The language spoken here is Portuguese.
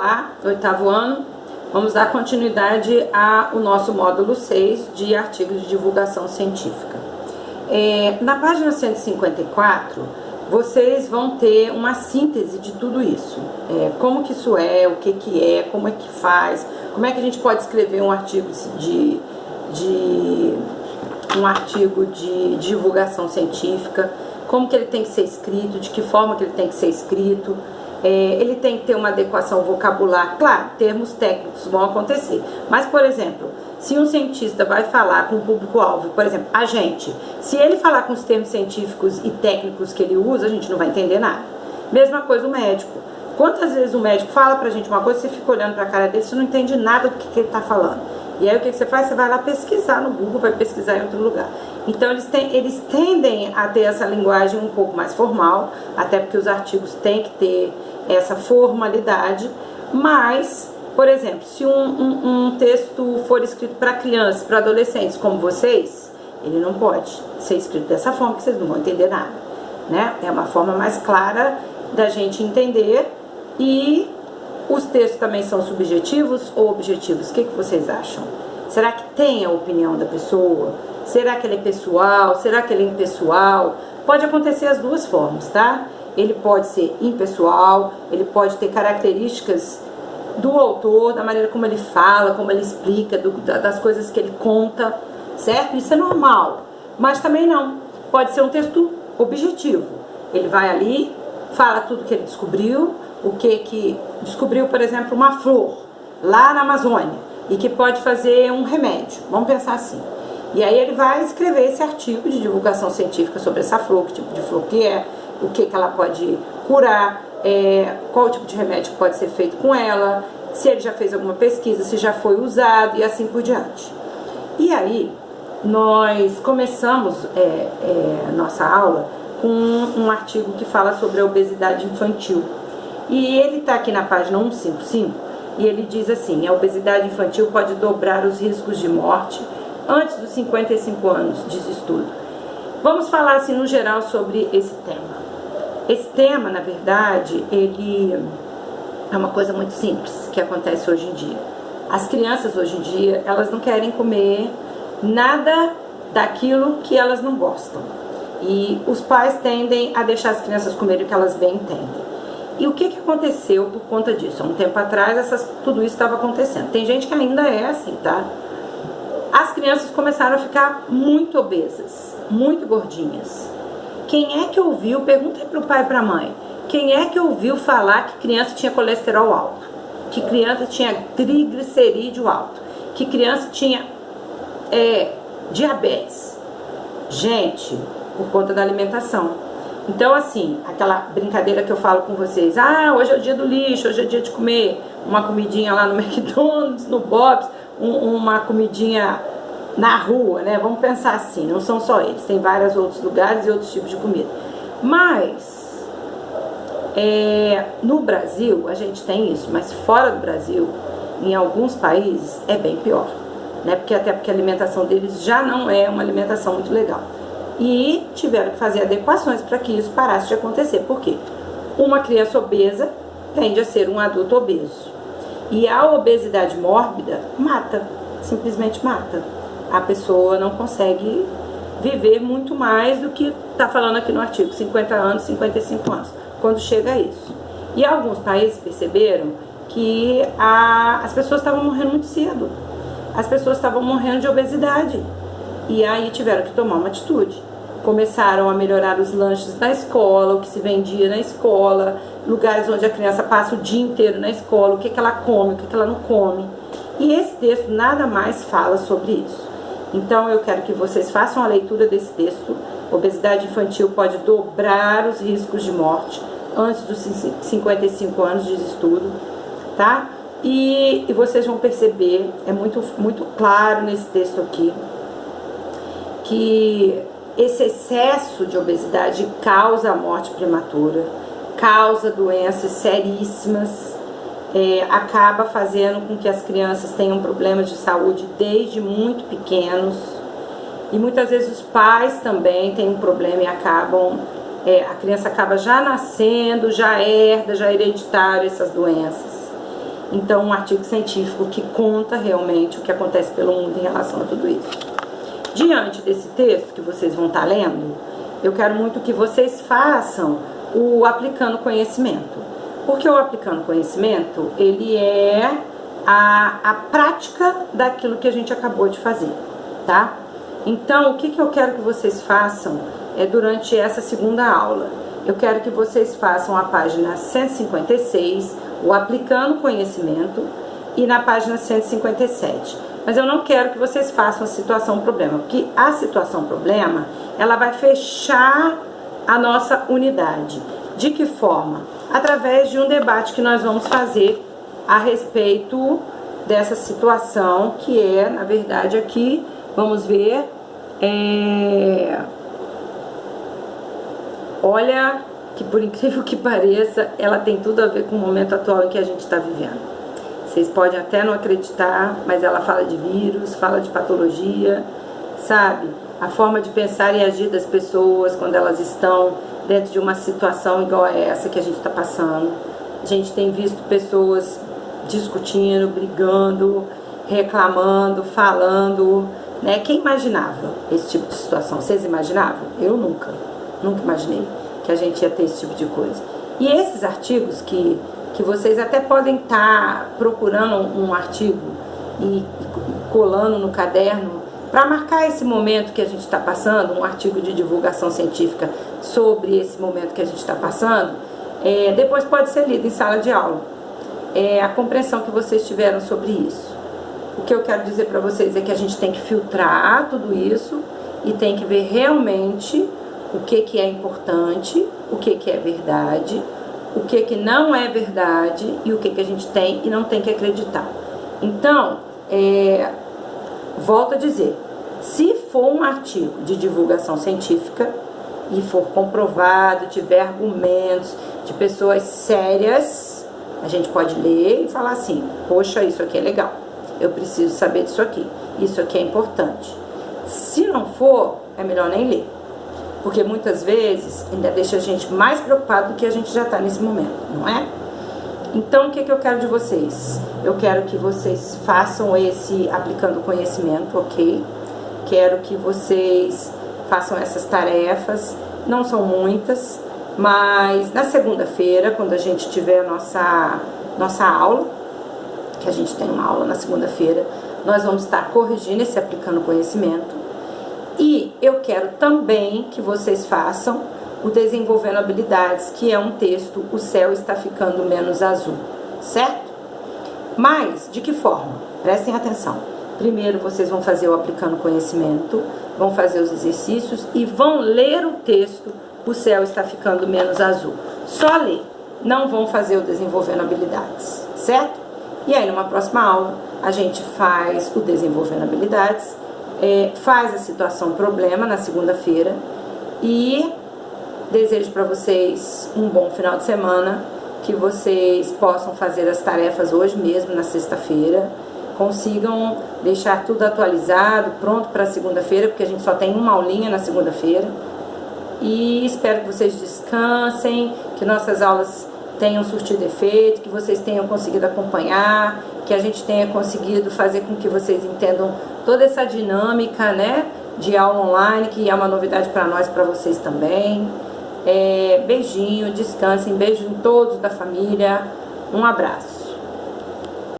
Olá, oitavo ano, vamos dar continuidade ao nosso módulo 6 de artigos de divulgação científica. Na página 154, vocês vão ter uma síntese de tudo isso. Como que isso é, o que que é, como é que faz, como é que a gente pode escrever um artigo de divulgação científica, como que ele tem que ser escrito, de que forma que ele tem que ser escrito. Ele tem que ter uma adequação vocabular, claro, termos técnicos vão acontecer, mas, por exemplo, se um cientista vai falar com o público-alvo, por exemplo, a gente, se ele falar com os termos científicos e técnicos que ele usa, a gente não vai entender nada. Mesma coisa o médico. Quantas vezes o médico fala pra gente uma coisa, você fica olhando pra cara dele, você não entende nada do que ele tá falando. E aí o que você faz? Você vai lá pesquisar no Google, vai pesquisar em outro lugar. Então eles tendem a ter essa linguagem um pouco mais formal, até porque os artigos têm que ter essa formalidade, mas, por exemplo, se um texto for escrito para crianças, para adolescentes como vocês, ele não pode ser escrito dessa forma, que vocês não vão entender nada, né? É uma forma mais clara da gente entender. E os textos também são subjetivos ou objetivos? O que vocês acham? Será que tem a opinião da pessoa? Será que ele é pessoal? Será que ele é impessoal? Pode acontecer as duas formas, tá? Ele pode ser impessoal, ele pode ter características do autor, da maneira como ele fala, como ele explica, das coisas que ele conta, certo? Isso é normal, mas também não. Pode ser um texto objetivo. Ele vai ali, fala tudo que ele descobriu, o que descobriu, por exemplo, uma flor lá na Amazônia e que pode fazer um remédio, vamos pensar assim. E aí ele vai escrever esse artigo de divulgação científica sobre essa flor, que tipo de flor que é, o que ela pode curar, qual tipo de remédio pode ser feito com ela, se ele já fez alguma pesquisa, se já foi usado e assim por diante. E aí nós começamos nossa aula com um artigo que fala sobre a obesidade infantil. E ele está aqui na página 155 e ele diz assim: a obesidade infantil pode dobrar os riscos de morte antes dos 55 anos de estudo. Vamos falar assim no geral sobre esse tema. Esse tema, na verdade, ele é uma coisa muito simples que acontece hoje em dia. As crianças hoje em dia, elas não querem comer nada daquilo que elas não gostam. E os pais tendem a deixar as crianças comerem o que elas bem entendem. E o que aconteceu por conta disso? Há um tempo atrás, tudo isso estava acontecendo. Tem gente que ainda é assim, tá? As crianças começaram a ficar muito obesas, muito gordinhas. Quem é que ouviu, pergunta aí pro pai e pra mãe, quem é que ouviu falar que criança tinha colesterol alto? Que criança tinha triglicerídeo alto? Que criança tinha diabetes? Gente, por conta da alimentação. Então, assim, aquela brincadeira que eu falo com vocês, hoje é o dia do lixo, hoje é o dia de comer uma comidinha lá no McDonald's, no Bob's, uma comidinha na rua, né? Vamos pensar assim, não são só eles, tem vários outros lugares e outros tipos de comida. Mas, no Brasil, a gente tem isso, mas fora do Brasil, em alguns países, é bem pior, né? Até porque a alimentação deles já não é uma alimentação muito legal. E tiveram que fazer adequações para que isso parasse de acontecer. Por quê? Uma criança obesa tende a ser um adulto obeso. E a obesidade mórbida mata, simplesmente mata. A pessoa não consegue viver muito mais do que está falando aqui no artigo, 50 anos, 55 anos, quando chega a isso. E alguns países perceberam que as pessoas estavam morrendo muito cedo. As pessoas estavam morrendo de obesidade. E aí tiveram que tomar uma atitude. Começaram a melhorar os lanches na escola, o que se vendia na escola, lugares onde a criança passa o dia inteiro na escola, o que ela come, o que ela não come. E esse texto nada mais fala sobre isso. Então eu quero que vocês façam a leitura desse texto. Obesidade infantil pode dobrar os riscos de morte antes dos 55 anos de estudo, tá? E vocês vão perceber, é muito, muito claro nesse texto aqui, que esse excesso de obesidade causa a morte prematura, causa doenças seríssimas, acaba fazendo com que as crianças tenham problemas de saúde desde muito pequenos. E muitas vezes os pais também têm um problema e a criança acaba já nascendo, já hereda, já é hereditário essas doenças. Então, um artigo científico que conta realmente o que acontece pelo mundo em relação a tudo isso. Diante desse texto que vocês vão estar lendo, eu quero muito que vocês façam o aplicando conhecimento. Porque o aplicando conhecimento, ele é a prática daquilo que a gente acabou de fazer, tá? Então, o que eu quero que vocês façam durante essa segunda aula? Eu quero que vocês façam a página 156, o aplicando conhecimento, e na página 157. Mas eu não quero que vocês façam a situação problema, porque a situação problema, ela vai fechar a nossa unidade. De que forma? Através de um debate que nós vamos fazer a respeito dessa situação, que é, na verdade, aqui, vamos ver, olha, que por incrível que pareça, ela tem tudo a ver com o momento atual em que a gente está vivendo. Vocês podem até não acreditar, mas ela fala de vírus, fala de patologia, sabe? A forma de pensar e agir das pessoas quando elas estão dentro de uma situação igual a essa que a gente está passando. A gente tem visto pessoas discutindo, brigando, reclamando, falando, né? Quem imaginava esse tipo de situação? Vocês imaginavam? Eu nunca imaginei que a gente ia ter esse tipo de coisa. E esses artigos que vocês até podem estar procurando um artigo e colando no caderno para marcar esse momento que a gente está passando, um artigo de divulgação científica sobre esse momento que a gente está passando, depois pode ser lido em sala de aula. A compreensão que vocês tiveram sobre isso. O que eu quero dizer para vocês é que a gente tem que filtrar tudo isso e tem que ver realmente o que é importante, o que é verdade, o que não é verdade e o que a gente tem e não tem que acreditar. Então, volto a dizer, se for um artigo de divulgação científica e for comprovado, tiver argumentos de pessoas sérias, a gente pode ler e falar assim, poxa, isso aqui é legal, eu preciso saber disso aqui, isso aqui é importante. Se não for, é melhor nem ler, porque muitas vezes ainda deixa a gente mais preocupado do que a gente já está nesse momento, não é? Então, o que eu quero de vocês? Eu quero que vocês façam esse aplicando conhecimento, ok? Quero que vocês façam essas tarefas, não são muitas, mas na segunda-feira, quando a gente tiver a nossa aula, que a gente tem uma aula na segunda-feira, nós vamos estar corrigindo esse aplicando conhecimento. E eu quero também que vocês façam o Desenvolvendo Habilidades, que é um texto, o céu está ficando menos azul, certo? Mas, de que forma? Prestem atenção. Primeiro, vocês vão fazer o Aplicando Conhecimento, vão fazer os exercícios e vão ler o texto, o céu está ficando menos azul. Só ler, não vão fazer o Desenvolvendo Habilidades, certo? E aí, numa próxima aula, a gente faz o Desenvolvendo Habilidades, faz a situação problema na segunda-feira e desejo para vocês um bom final de semana, que vocês possam fazer as tarefas hoje mesmo, na sexta-feira, consigam deixar tudo atualizado, pronto para segunda-feira, porque a gente só tem uma aulinha na segunda-feira. E espero que vocês descansem, que nossas aulas tenham surtido efeito, que vocês tenham conseguido acompanhar, que a gente tenha conseguido fazer com que vocês entendam toda essa dinâmica, né, de aula online, que é uma novidade para nós, para vocês também. Beijinho, descansem, beijo em todos da família, um abraço.